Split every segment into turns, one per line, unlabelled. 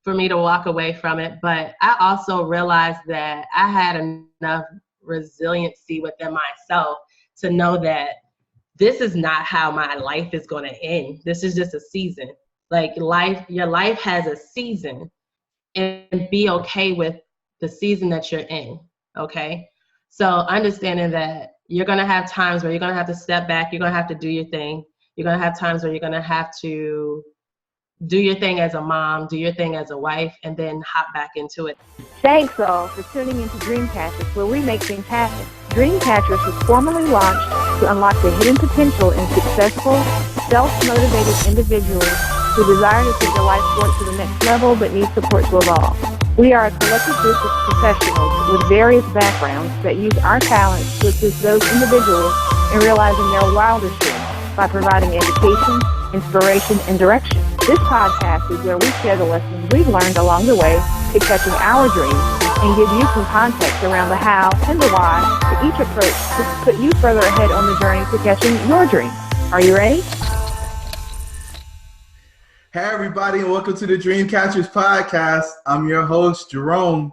for me to walk away from it. But I also realized that I had enough resiliency within myself to know that this is not how my life is going to end. This is just a season. Like your life has a season, and be okay with the season that you're in. Okay. So understanding that you're going to have times where you're going to have to step back. You're going to have to do your thing. You're going to have times where you're going to have to do your thing as a mom, do your thing as a wife, and then hop back into it.
Thanks all for tuning into Dreamcatchers, where we make things happen. Dreamcatchers was formally launched to unlock the hidden potential in successful, self-motivated individuals who desire to take their life forward to the next level but need support to evolve. We are a collective group of professionals with various backgrounds that use our talents to assist those individuals in realizing their wildest dreams by providing education, inspiration, and direction. This podcast is where we share the lessons we've learned along the way to catching our dreams and give you some context around the how and the why for each approach to put you further ahead on the journey to catching your dreams. Are you ready?
Hey everybody, and welcome to the Dreamcatchers Podcast. I'm your host, Jerome,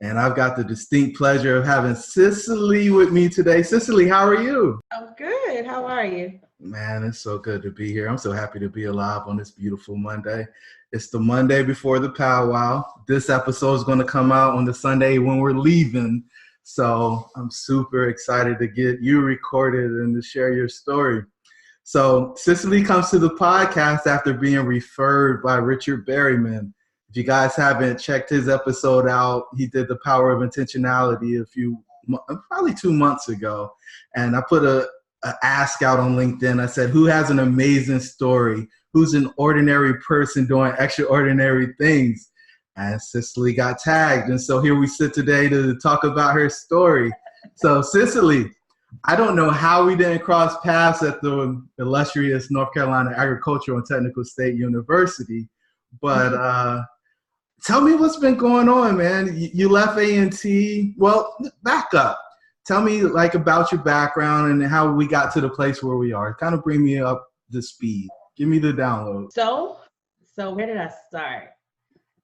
and I've got the distinct pleasure of having Cicely with me today. Cicely, how are you?
I'm good. How are you?
Man, it's so good to be here. I'm so happy to be alive on this beautiful Monday. It's the Monday before the powwow. This episode is going to come out on the Sunday when we're leaving. So I'm super excited to get you recorded and to share your story. So Cicely comes to the podcast after being referred by Richard Berryman. If you guys haven't checked his episode out, he did The Power of Intentionality probably 2 months ago. And I put a ask out on LinkedIn. I said, who has an amazing story? Who's an ordinary person doing extraordinary things? And Cicely got tagged. And so here we sit today to talk about her story. So Cicely, I don't know how we didn't cross paths at the illustrious North Carolina Agricultural and Technical State University, but tell me what's been going on, man. You left A&T. Well, back up. Tell me about your background and how we got to the place where we are. Kind of bring me up to speed. Give me the download.
So where did I start?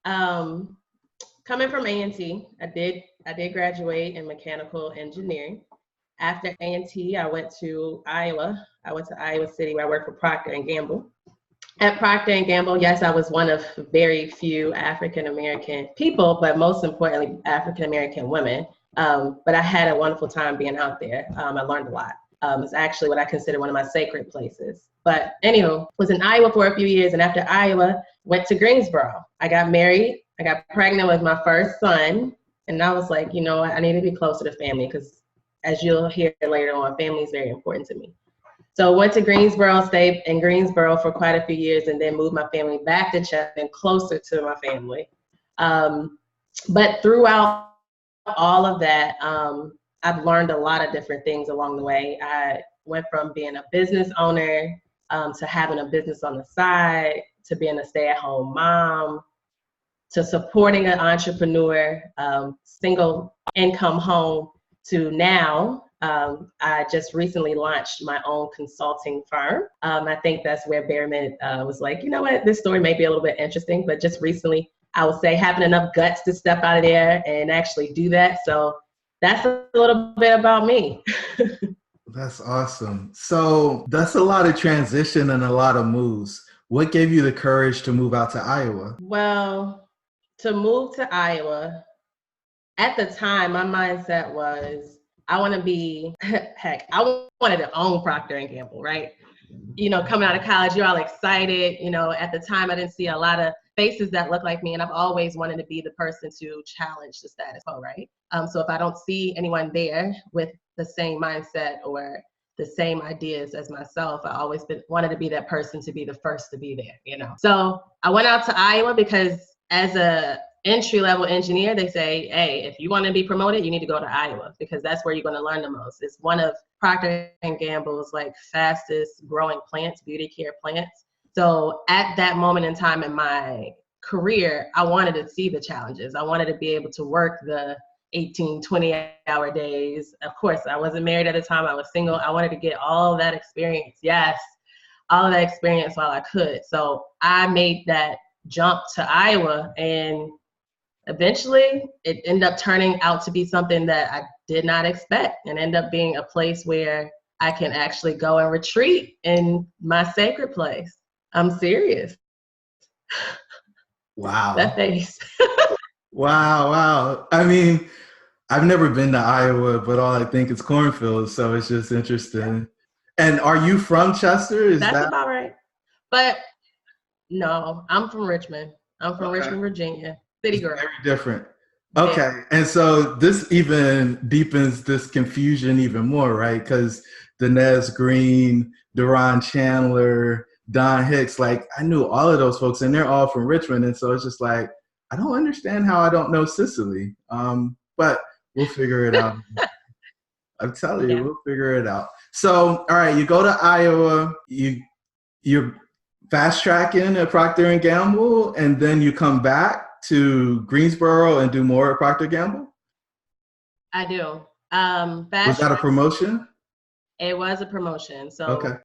Coming from A&T, I did graduate in mechanical engineering. After A&T, I went to Iowa. I went to Iowa City where I worked for Procter Gamble. At Procter Gamble, yes, I was one of very few African-American people, but most importantly, African-American women. But I had a wonderful time being out there. I learned a lot. It's actually what I consider one of my sacred places. But anyway, was in Iowa for a few years, and after Iowa, went to Greensboro. I got married. I got pregnant with my first son, and I was like, I need to be closer to family because, as you'll hear later on, family is very important to me. So went to Greensboro, stayed in Greensboro for quite a few years, and then moved my family back to Chapman, closer to my family. But throughout all of that, I've learned a lot of different things along the way. I went from being a business owner to having a business on the side, to being a stay-at-home mom, to supporting an entrepreneur, single income home, to now I just recently launched my own consulting firm. I think that's where Berryman was like, you know what, this story may be a little bit interesting, but just recently, I would say having enough guts to step out of there and actually do that. So that's a little bit about me.
That's awesome. So that's a lot of transition and a lot of moves. What gave you the courage to move out to Iowa?
Well, to move to Iowa, at the time, my mindset was, I want to be, I wanted to own Procter Gamble, right? Coming out of college, you're all excited. At the time, I didn't see a lot of faces that look like me, and I've always wanted to be the person to challenge the status quo, right? So if I don't see anyone there with the same mindset or the same ideas as myself, I always wanted to be that person to be the first to be there, So I went out to Iowa because as a entry-level engineer, they say, hey, if you want to be promoted, you need to go to Iowa because that's where you're going to learn the most. It's one of Procter Gamble's fastest growing plants, beauty care plants. So at that moment in time in my career, I wanted to see the challenges. I wanted to be able to work the 18, 20-hour days. Of course, I wasn't married at the time. I was single. I wanted to get all of that experience. Yes, all of that experience while I could. So I made that jump to Iowa, and eventually it ended up turning out to be something that I did not expect, and ended up being a place where I can actually go and retreat in my sacred place. I'm serious.
Wow.
That face.
Wow. I mean, I've never been to Iowa, but all I think is cornfields, so it's just interesting. And are you from Chester? Is
That's
that
about right. But no, I'm from Richmond. I'm from
okay?
Richmond, Virginia. City
It's
girl.
very different. Okay, and so this even deepens this confusion even more, right? Because Dinesh Green, Deron Chandler, Don Hicks, like I knew all of those folks, and they're all from Richmond, and so it's just like I don't understand how I don't know Cicely, but we'll figure it out. I'm telling you, we'll figure it out. So, all right, you go to Iowa, you're fast tracking at Procter & Gamble, and then you come back to Greensboro and do more at Procter Gamble?
I do.
Was that a promotion?
It was a promotion. So
okay.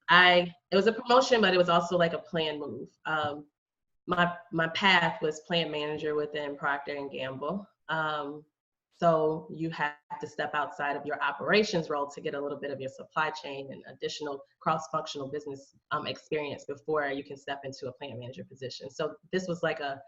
It was a promotion, but it was also like a planned move. My path was plant manager within Procter & Gamble. So you have to step outside of your operations role to get a little bit of your supply chain and additional cross-functional business experience before you can step into a plant manager position. So this was like a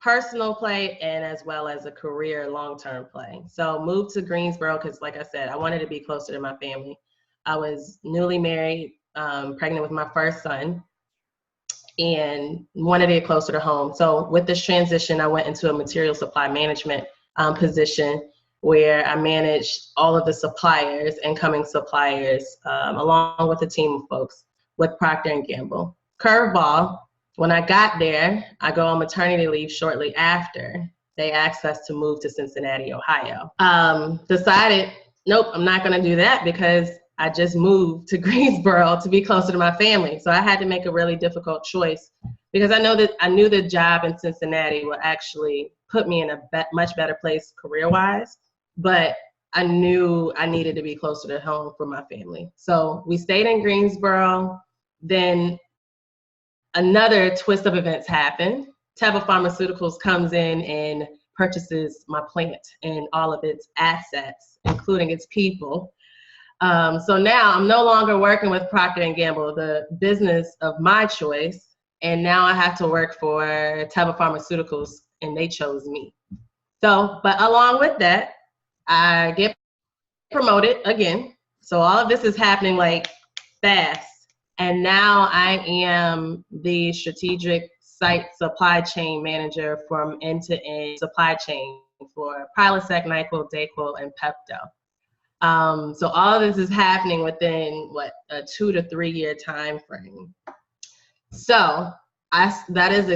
personal play and as well as a career long-term play. So moved to Greensboro because, like I said, I wanted to be closer to my family. I was newly married, pregnant with my first son, and wanted to get closer to home. So with this transition, I went into a material supply management position where I managed all of the suppliers, incoming suppliers, along with a team of folks with Procter & Gamble. Curveball, when I got there, I go on maternity leave shortly after. They asked us to move to Cincinnati, Ohio. Decided, nope, I'm not gonna do that because I just moved to Greensboro to be closer to my family. So I had to make a really difficult choice because I knew the job in Cincinnati would actually put me in a much better place career-wise, but I knew I needed to be closer to home for my family. So we stayed in Greensboro. Then another twist of events happened. Teva Pharmaceuticals comes in and purchases my plant and all of its assets, including its people. So now I'm no longer working with Procter & Gamble, the business of my choice, and now I have to work for Teva Pharmaceuticals, and they chose me. So, but along with that, I get promoted again. So all of this is happening like fast. And now I am the strategic site supply chain manager from end-to-end supply chain for Prilosec, NyQuil, DayQuil, and Pepto. So all of this is happening within a 2 to 3 year time frame. So that is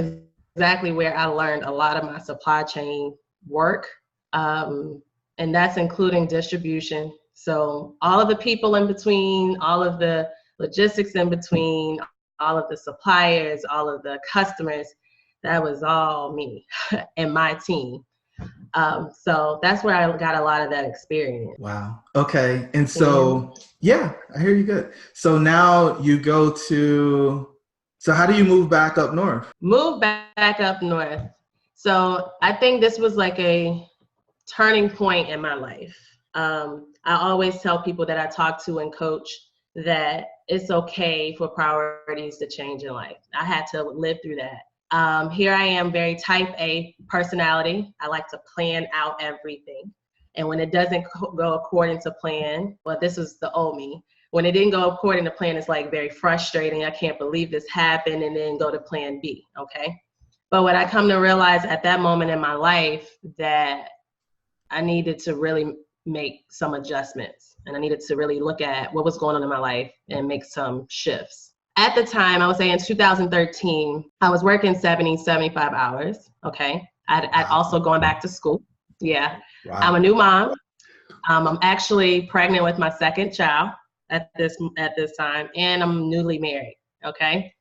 exactly where I learned a lot of my supply chain work, and that's including distribution. So all of the people in between, all of the logistics in between, all of the suppliers, all of the customers, that was all me and my team. So that's where I got a lot of that experience.
Wow. Okay. And so, yeah, I hear you good. So now you go to, so how do you move back up north?
Move back up north. So I think this was like a turning point in my life. I always tell people that I talk to and coach that it's okay for priorities to change in life. I had to live through that. Here I am, very type A personality. I like to plan out everything. And when it doesn't go according to plan, well, this was the old me. When it didn't go according to plan, it's like very frustrating. I can't believe this happened, and then go to plan B, okay? But what I come to realize at that moment in my life that I needed to really make some adjustments, and I needed to really look at what was going on in my life and make some shifts. At the time, I would say in 2013, I was working 70, 75 hours, okay? I'd also going back to school. Yeah. Wow. I'm a new mom. I'm actually pregnant with my second child at this time, and I'm newly married, okay?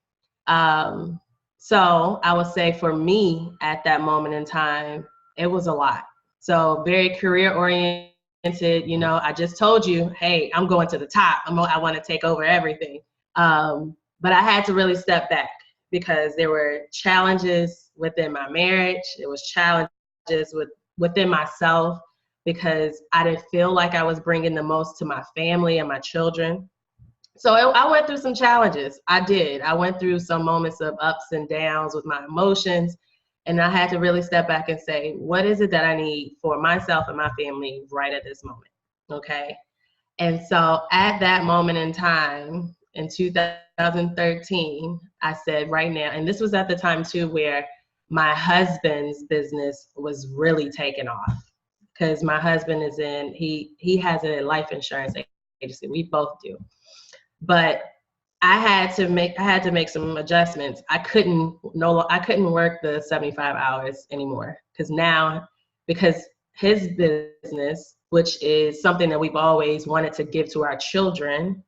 So I would say for me at that moment in time, it was a lot. So very career oriented, I just told you, hey, I'm going to the top. I want to take over everything. But I had to really step back because there were challenges within my marriage. It was challenges within myself because I didn't feel like I was bringing the most to my family and my children. So I went through some challenges. I did. I went through some moments of ups and downs with my emotions. And I had to really step back and say, what is it that I need for myself and my family right at this moment? Okay. And so at that moment in time, in 2013, I said right now, and this was at the time too, where my husband's business was really taking off, because my husband is he has a life insurance agency. We both do. But I had to make some adjustments. I couldn't work the 75 hours anymore because his business, which is something that we've always wanted to give to our children,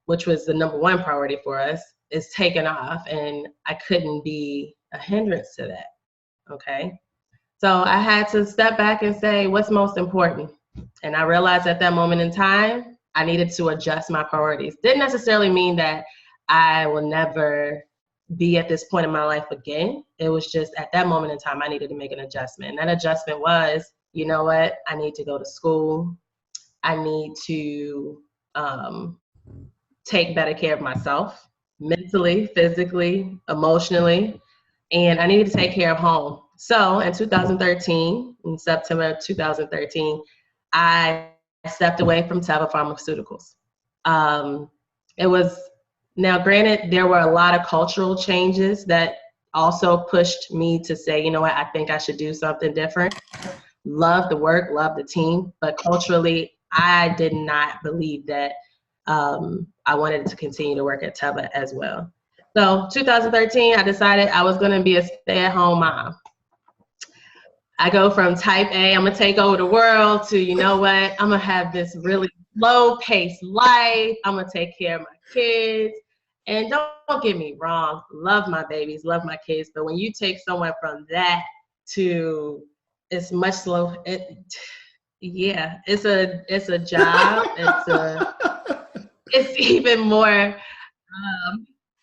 which was the number one priority for us, is taken off, and I couldn't be a hindrance to that. Okay. So I had to step back and say, what's most important? And I realized at that moment in time, I needed to adjust my priorities. Didn't necessarily mean that I will never be at this point in my life again. It was just at that moment in time, I needed to make an adjustment. And that adjustment was, you know what? I need to go to school. I need to take better care of myself, mentally, physically, emotionally, and I needed to take care of home. So in 2013, in September of 2013, I stepped away from Teva Pharmaceuticals. It was, now granted, there were a lot of cultural changes that also pushed me to say, you know what, I think I should do something different. Love the work, love the team, but culturally, I did not believe that I wanted to continue to work at Teva as well. So 2013, I decided I was going to be a stay-at-home mom. I go from type A, I'm going to take over the world, to, you know what, I'm going to have this really low-paced life. I'm going to take care of my kids. And don't get me wrong, love my babies, love my kids. But when you take someone from that to, it's much slow. It's a job. It's even more,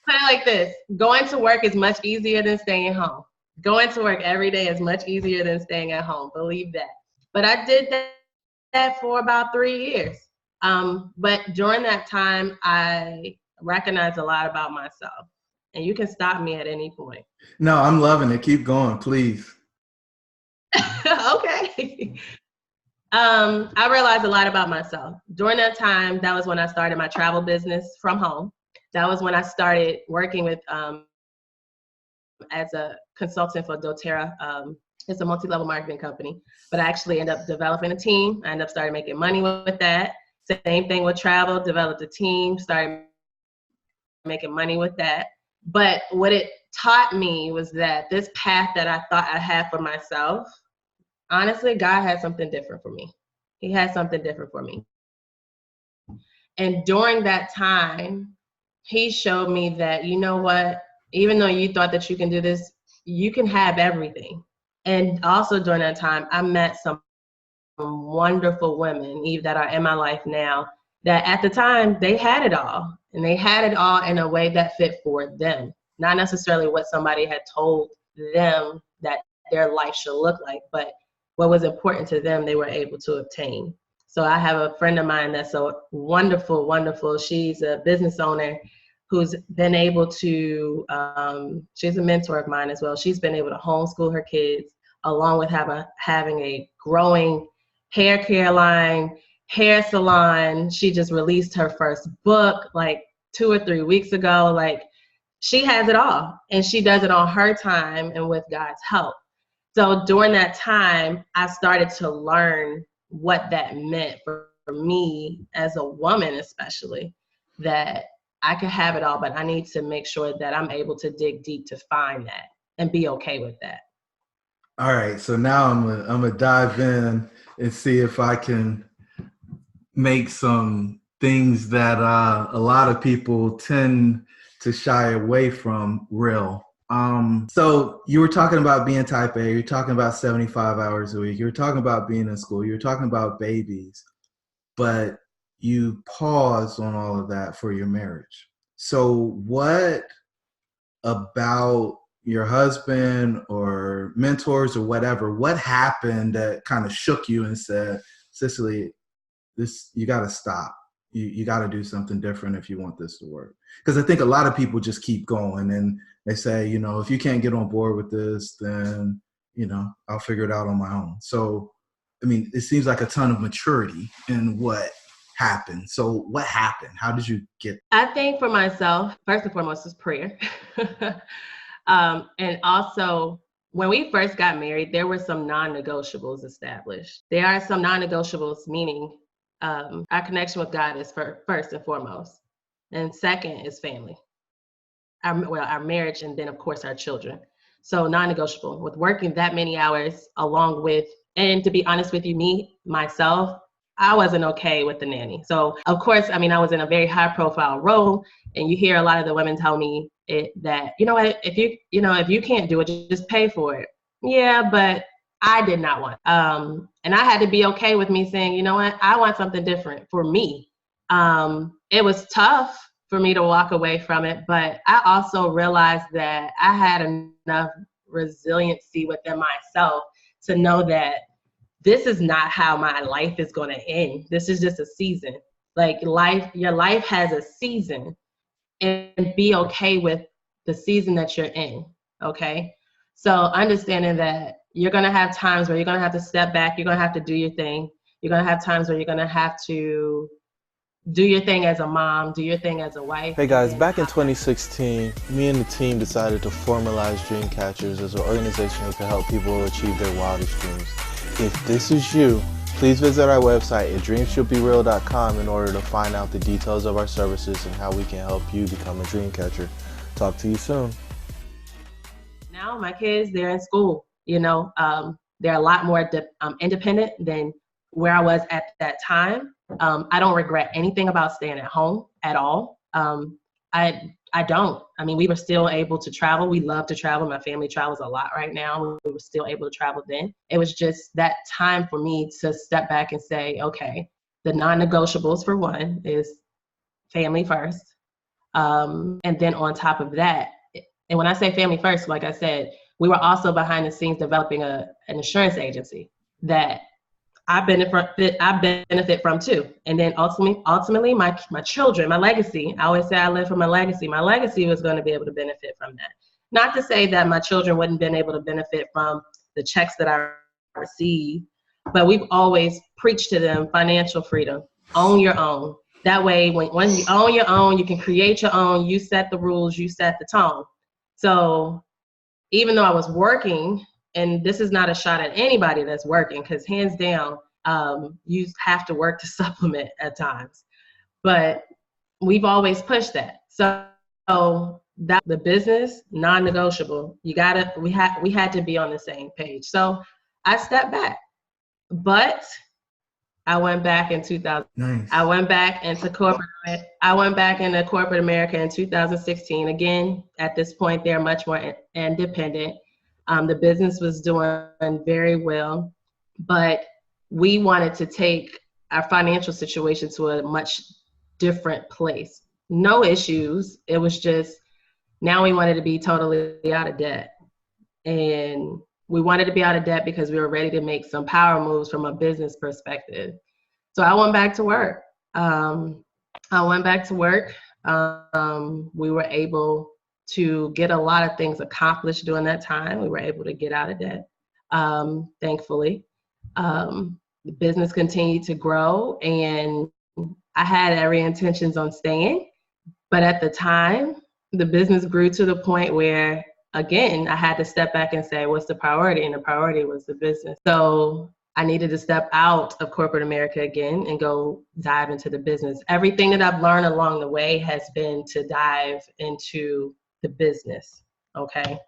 put it like this, going to work is much easier than staying home. Going to work every day is much easier than staying at home, believe that. But I did that for about 3 years. But during that time, I recognized a lot about myself. And you can stop me at any point.
No, I'm loving it. Keep going, please.
Okay. I realized a lot about myself. During that time, that was when I started my travel business from home. That was when I started working with as a consultant for doTERRA. It's a multi-level marketing company, but I actually ended up developing a team. I ended up starting making money with that. Same thing with travel, developed a team, started making money with that. But what it taught me was that this path that I thought I had for myself, honestly, God had something different for me. He had something different for me. And during that time, he showed me that, you know what, even though you thought that you can do this, you can have everything. And also during that time, I met some wonderful women that are in my life now that at the time, they had it all. And they had it all in a way that fit for them. Not necessarily what somebody had told them that their life should look like, but what was important to them, they were able to obtain. So I have a friend of mine that's a wonderful, wonderful, she's a business owner who's been able to, she's a mentor of mine as well. She's been able to homeschool her kids along with having a growing hair care line, hair salon. She just released her first book like 2 or 3 weeks ago. Like, she has it all, and she does it on her time and with God's help. So during that time, I started to learn what that meant for me as a woman, especially, that I could have it all, but I need to make sure that I'm able to dig deep to find that and be okay with that.
All right, so now I'm gonna dive in and see if I can make some things that a lot of people tend to shy away from real. So you were talking about being type A, you're talking about 75 hours a week, you're talking about being in school, you're talking about babies, but you paused on all of that for your marriage. So what about your husband or mentors or whatever, what happened that kind of shook you and said, Cicely, you got to stop. You got to do something different if you want this to work. Because I think a lot of people just keep going and they say, if you can't get on board with this, then, I'll figure it out on my own. So, it seems like a ton of maturity in what happened. So what happened? How did you get?
I think for myself, first and foremost, is prayer. And also, when we first got married, there were some non-negotiables established. There are some non-negotiables, meaning our connection with God is first and foremost. And second is family. Our marriage, and then, of course, our children. So non-negotiable. With working that many hours along with, and to be honest with you, myself, I wasn't okay with the nanny. So, of course, I was in a very high-profile role, and you hear a lot of the women tell me that, if you can't do it, just pay for it. Yeah, but I did not want. And I had to be okay with me saying, you know what, I want something different for me. It was tough for me to walk away from it, but I also realized that I had enough resiliency within myself to know that this is not how my life is going to end. This is just a season. Like your life has a season, and be okay with the season that you're in. Okay. So understanding that you're going to have times where you're going to have to step back. You're going to have to do your thing. You're going to have times where you're going to have to do your thing as a mom, do your thing as a wife.
Hey guys, back in 2016, me and the team decided to formalize Dreamcatchers as an organization that can help people achieve their wildest dreams. If this is you, please visit our website at dreamshouldbereal.com in order to find out the details of our services and how we can help you become a Dreamcatcher. Talk to you soon.
Now my kids, they're in school. They're a lot more independent than where I was at that time. I don't regret anything about staying at home at all. I don't. We were still able to travel. We love to travel. My family travels a lot right now. We were still able to travel then. It was just that time for me to step back and say, okay, the non-negotiables for one is family first. And then on top of that, and when I say family first, like I said, we were also behind the scenes developing an insurance agency that I benefit from too. And then ultimately my children, my legacy, I always say I live for my legacy. My legacy was going to be able to benefit from that. Not to say that my children wouldn't been able to benefit from the checks that I receive, but we've always preached to them financial freedom, own your own. That way, when you own your own, you can create your own, you set the rules, you set the tone. So even though I was working, and this is not a shot at anybody that's working, because hands down, you have to work to supplement at times. But we've always pushed that. So that the business, non-negotiable. We had to be on the same page. So I stepped back, but I went back in 2000.
Nice.
I went back into corporate America in 2016. Again, at this point, they're much more independent. The business was doing very well, but we wanted to take our financial situation to a much different place. No issues. It was just, now we wanted to be totally out of debt. And we wanted to be out of debt because we were ready to make some power moves from a business perspective. So I went back to work. We were able to get a lot of things accomplished during that time. We were able to get out of debt, thankfully. The business continued to grow, and I had every intentions on staying. But at the time, the business grew to the point where, again, I had to step back and say, what's the priority? And the priority was the business. So I needed to step out of corporate America again and go dive into the business. Everything that I've learned along the way has been to dive into the business, okay?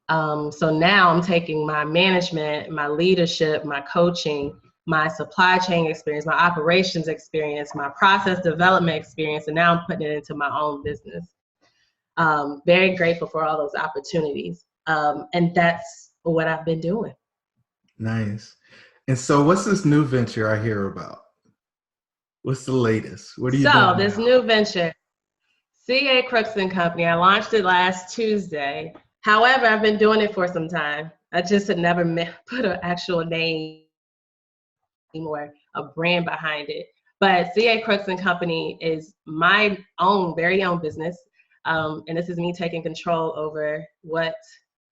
So now I'm taking my management, my leadership, my coaching, my supply chain experience, my operations experience, my process development experience, and now I'm putting it into my own business. Very grateful for all those opportunities. And that's what I've been doing.
Nice. And so what's this new venture I hear about? What's the latest? What are you doing
So this
now?
new venture. CA Crooks and Company. I launched it last Tuesday. However, I've been doing it for some time. I just had never put an actual name or a brand behind it. But CA Crooks and Company is my very own business. And this is me taking control over what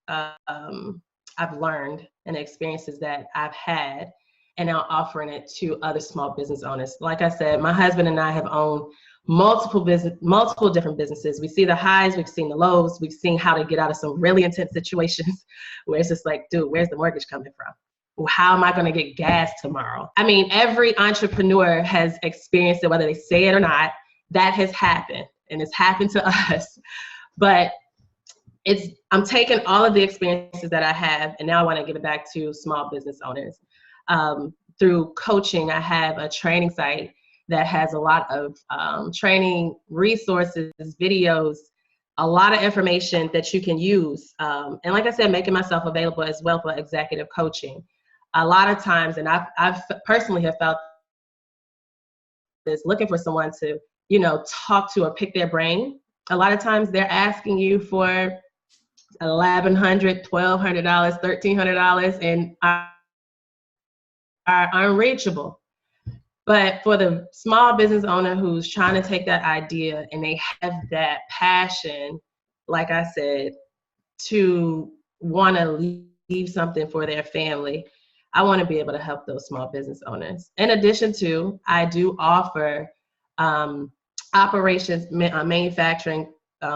I've learned and the experiences that I've had, and now offering it to other small business owners. Like I said, my husband and I have owned multiple different businesses. We see the highs, we've seen the lows, we've seen how to get out of some really intense situations where it's just like, dude, where's the mortgage coming from? Well, how am I going to get gas tomorrow? I mean, every entrepreneur has experienced it, whether they say it or not. That has happened, and it's happened to us. But I'm taking all of the experiences that I have, and now I want to give it back to small business owners. Through coaching, I have a training site that has a lot of training resources, videos, a lot of information that you can use. And like I said, making myself available as well for executive coaching. A lot of times, and I've personally have felt this, looking for someone to, talk to or pick their brain. A lot of times they're asking you for $1,100, $1,200, $1,300 and are unreachable. But for the small business owner who's trying to take that idea and they have that passion, like I said, to want to leave something for their family, I want to be able to help those small business owners. In addition to, I do offer operations, manufacturing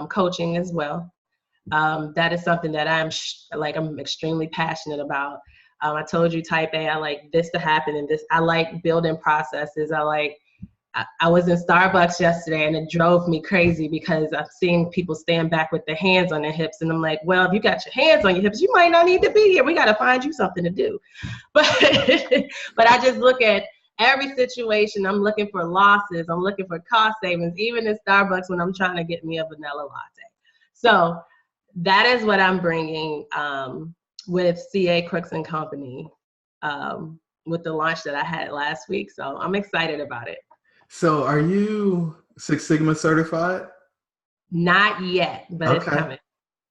coaching as well. That is something that I'm extremely passionate about. I told you, type A, I like this to happen, and this, I like building processes. I was in Starbucks yesterday, and it drove me crazy because I'm seeing people stand back with their hands on their hips, and I'm like, well, if you got your hands on your hips, you might not need to be here. We got to find you something to do. But I just look at every situation. I'm looking for losses. I'm looking for cost savings, even in Starbucks when I'm trying to get me a vanilla latte. So that is what I'm bringing with CA Crooks and Company, with the launch that I had last week. So I'm excited about it.
So are you Six Sigma certified?
Not yet, but It's coming.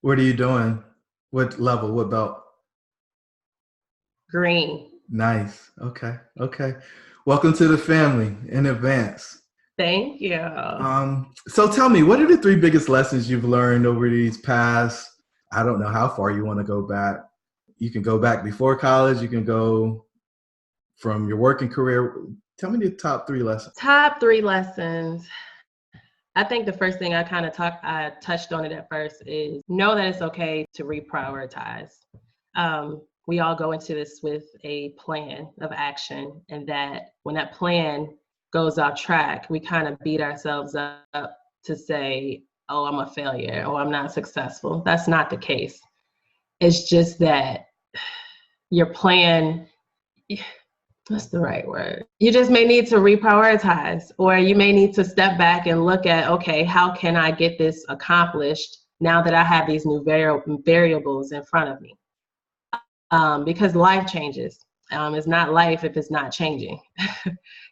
What are you doing? What level? What belt?
Green.
Nice. Okay. Welcome to the family in advance.
Thank you.
So tell me, what are the 3 biggest lessons you've learned over these past, I don't know how far you want to go back. You can go back before college. You can go from your working career. Tell me the top 3 lessons.
Top 3 lessons. I think the first thing I touched on it at first is know that it's okay to reprioritize. We all go into this with a plan of action, and that when that plan goes off track, we kind of beat ourselves up to say, oh, I'm a failure, or I'm not successful. That's not the case. It's just that your plan, what's the right word? You just may need to reprioritize, or you may need to step back and look at, okay, how can I get this accomplished now that I have these new variables in front of me? Because life changes. It's not life if it's not changing.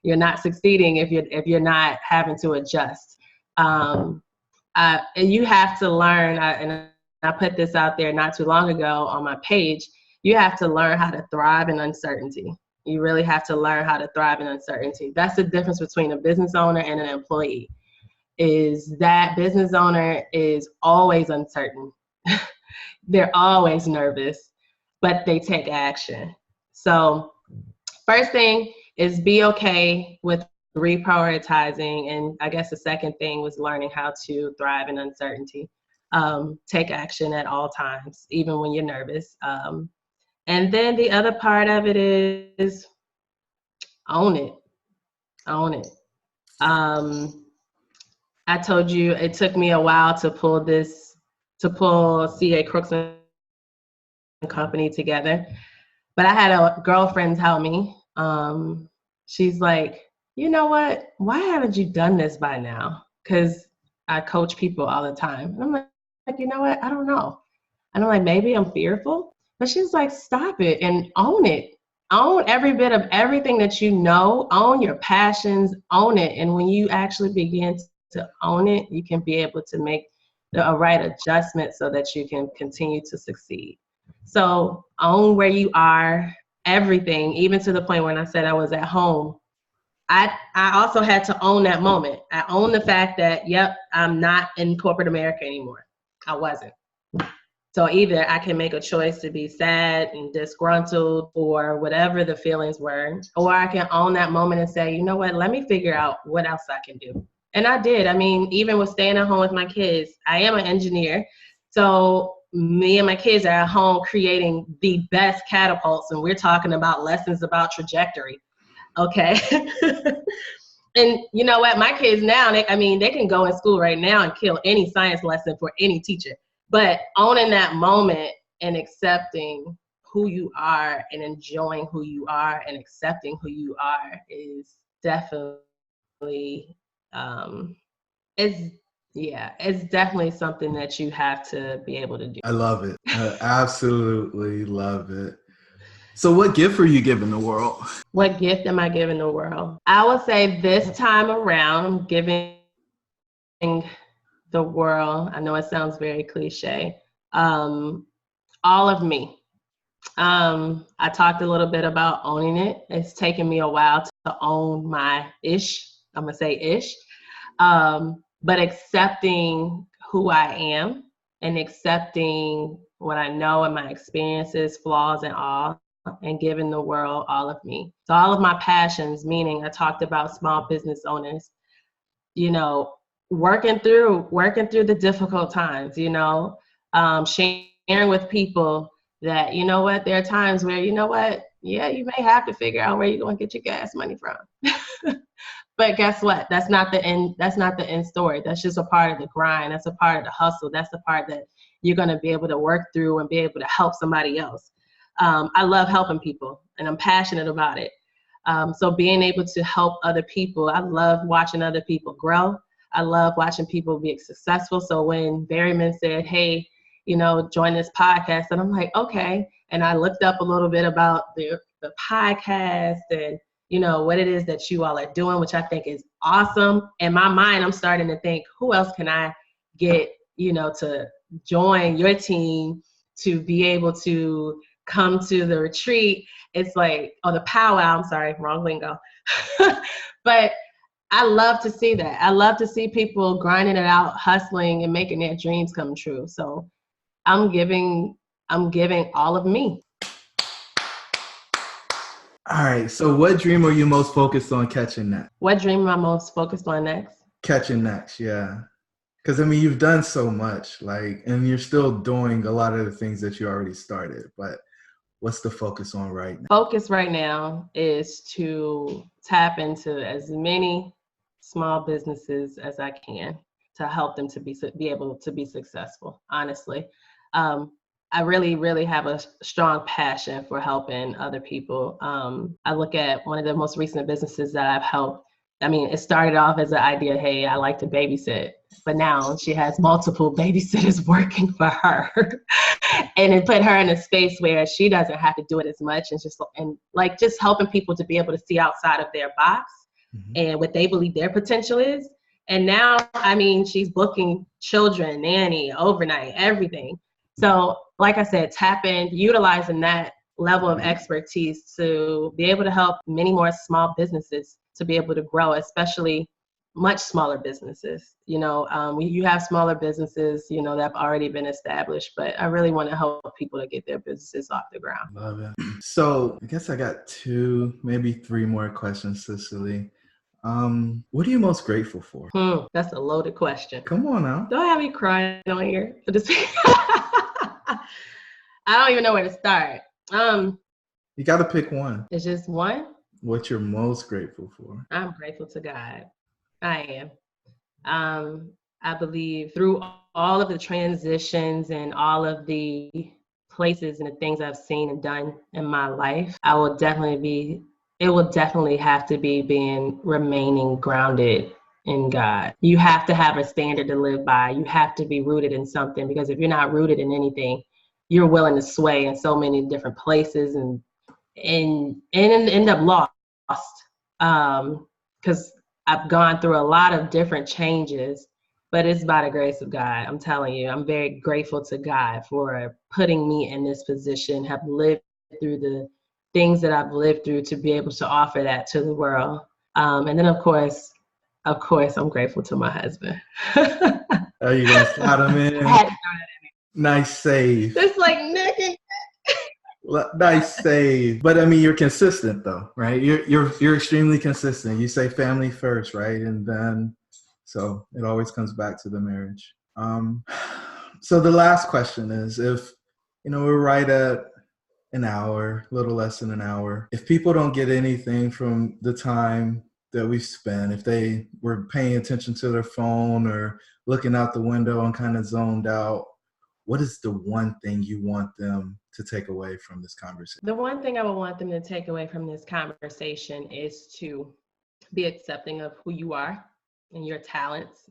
You're not succeeding if you're not having to adjust. And you have to learn, and I put this out there not too long ago on my page, you have to learn how to thrive in uncertainty. You really have to learn how to thrive in uncertainty. That's the difference between a business owner and an employee, is that business owner is always uncertain. They're always nervous, but they take action. So first thing is be okay with reprioritizing. And I guess the second thing was learning how to thrive in uncertainty. Take action at all times, even when you're nervous. And then the other part of it is own it. Own it. I told you it took me a while to pull CA Crooks and Company together. But I had a girlfriend tell me, she's like, you know what? Why haven't you done this by now? Because I coach people all the time. And I'm like, you know what? I don't know. And I'm like, maybe I'm fearful. But she's like, stop it and own it. Own every bit of everything that you know. Own your passions. Own it. And when you actually begin to own it, you can be able to make the right adjustment so that you can continue to succeed. So own where you are, everything, even to the point when I said I was at home. I also had to own that moment. I own the fact that, yep, I'm not in corporate America anymore. I wasn't. So either I can make a choice to be sad and disgruntled or whatever the feelings were, or I can own that moment and say, you know what, let me figure out what else I can do. And I did. I mean, even with staying at home with my kids, I am an engineer. So me and my kids are at home creating the best catapults, and we're talking about lessons about trajectory. Okay. And you know what? My kids now, they can go in school right now and kill any science lesson for any teacher. But owning that moment and accepting who you are and enjoying who you are and accepting who you are is definitely, it's definitely something that you have to be able to do.
I love it. I absolutely love it. So what gift are you giving the world?
What gift am I giving the world? I would say this time around, I'm giving the world, I know it sounds very cliche, all of me. I talked a little bit about owning it. It's taken me a while to own my ish. I'm going to say ish. But accepting who I am and accepting what I know and my experiences, flaws and all, and giving the world all of me. So all of my passions, meaning I talked about small business owners, you know, working through the difficult times, you know, sharing with people that, you know what, there are times where, you know what, yeah, you may have to figure out where you're going to get your gas money from. But guess what? That's not the end story. That's just a part of the grind. That's a part of the hustle. That's the part that you're going to be able to work through and be able to help somebody else. I love helping people and I'm passionate about it. So being able to help other people, I love watching other people grow. I love watching people be successful. So when Berryman said, hey, you know, join this podcast, and I'm like, okay. And I looked up a little bit about the podcast and, you know, what it is that you all are doing, which I think is awesome. In my mind, I'm starting to think, who else can I get, you know, to join your team to be able to come to the retreat? It's like, the powwow, I'm sorry, wrong lingo. But I love to see that. I love to see people grinding it out, hustling and making their dreams come true. So I'm giving all of me.
All right. So what dream are you most focused on catching next?
What dream am I most focused on next?
Catching next, yeah. Because, I mean, you've done so much, like, and you're still doing a lot of the things that you already started. But what's the focus on right now?
Focus right now is to tap into as many small businesses as I can to help them to be able to be successful, honestly. I really, really have a strong passion for helping other people. I look at one of the most recent businesses that I've helped. I mean, it started off as an idea, hey, I like to babysit, but now she has multiple babysitters working for her. And it put her in a space where she doesn't have to do it as much, and just helping people to be able to see outside of their box and what they believe their potential is. And now, I mean, she's booking children, nanny, overnight, everything. So like I said, utilizing that level of expertise to be able to help many more small businesses to be able to grow, especially much smaller businesses. You know, you have smaller businesses, you know, that have already been established, but I really want to help people to get their businesses off the ground.
Love it. So I guess I got 2, maybe 3 more questions, Cicely. What are you most grateful for?
That's a loaded question.
Come on now.
Don't have me crying on here. I don't even know where to start.
You got to pick one.
It's just one.
What you're most grateful for?
I'm grateful to God. I am. I believe through all of the transitions and all of the places and the things I've seen and done in my life, it will definitely have to be remaining grounded in God. You have to have a standard to live by. You have to be rooted in something, because if you're not rooted in anything, you're willing to sway in so many different places and end up lost. Because I've gone through a lot of different changes, but it's by the grace of God. I'm telling you, I'm very grateful to God for putting me in this position, have lived through the things that I've lived through to be able to offer that to the world. And then of course, I'm grateful to my husband.
Are you gonna slide him in? Nice save.
It's like neck and
nice save. But I mean, you're consistent though, right? You're extremely consistent. You say family first, right? And then, so it always comes back to the marriage. So the last question is, if, we're right at an hour, a little less than an hour. If people don't get anything from the time that we spent, if they were paying attention to their phone or looking out the window and kind of zoned out, what is the one thing you want them to take away from this conversation?
The one thing I would want them to take away from this conversation is to be accepting of who you are and your talents,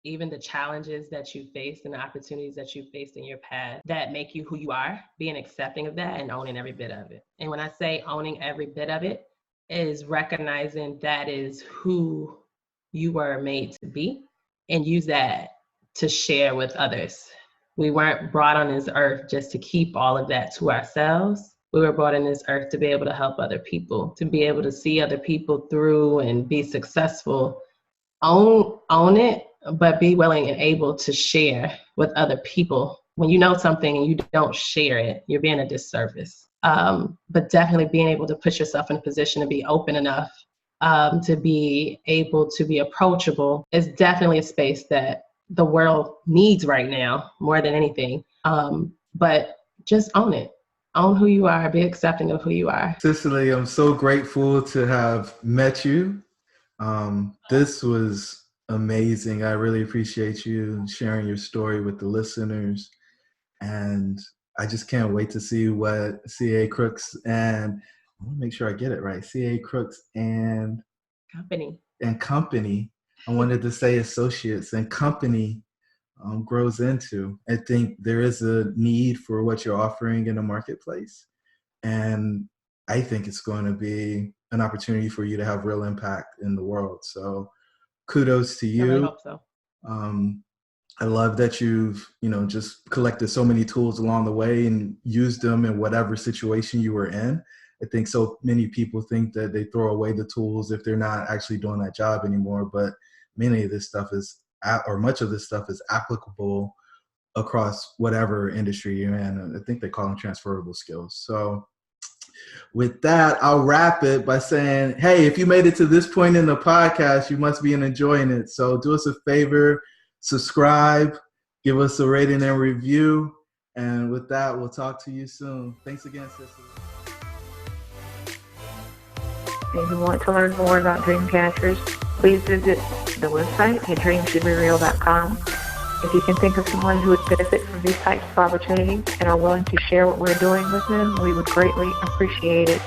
even the challenges that you faced and the opportunities that you faced in your past that make you who you are, being accepting of that and owning every bit of it. And when I say owning every bit of it, is recognizing that is who you were made to be and use that to share with others. We weren't brought on this earth just to keep all of that to ourselves. We were brought on this earth to be able to help other people, to be able to see other people through and be successful. Own it, but be willing and able to share with other people. When you know something and you don't share it, you're being a disservice. But definitely being able to put yourself in a position to be open enough, to be able to be approachable is definitely a space that the world needs right now more than anything. But just own it. Own who you are. Be accepting of who you are.
Cicely, I'm so grateful to have met you. This was amazing. I really appreciate you sharing your story with the listeners. And I just can't wait to see what CA Crooks and, I want to make sure I get it right, CA Crooks and Company. I wanted to say associates and company grows into. I think there is a need for what you're offering in the marketplace. And I think it's going to be an opportunity for you to have real impact in the world. So kudos to you.
I really hope so.
I love that you've, just collected so many tools along the way and used them in whatever situation you were in. I think so many people think that they throw away the tools if they're not actually doing that job anymore. But many of this stuff much of this stuff is applicable across whatever industry you're in. I think they call them transferable skills. So with that, I'll wrap it by saying, hey, if you made it to this point in the podcast, you must be enjoying it. So do us a favor, subscribe, give us a rating and review. And with that, we'll talk to you soon. Thanks again, Cicely.
If you want to learn more about Dreamcatchers, please visit the website at dreamshouldbereal.com. If you can think of someone who would benefit from these types of opportunities and are willing to share what we're doing with them, we would greatly appreciate it.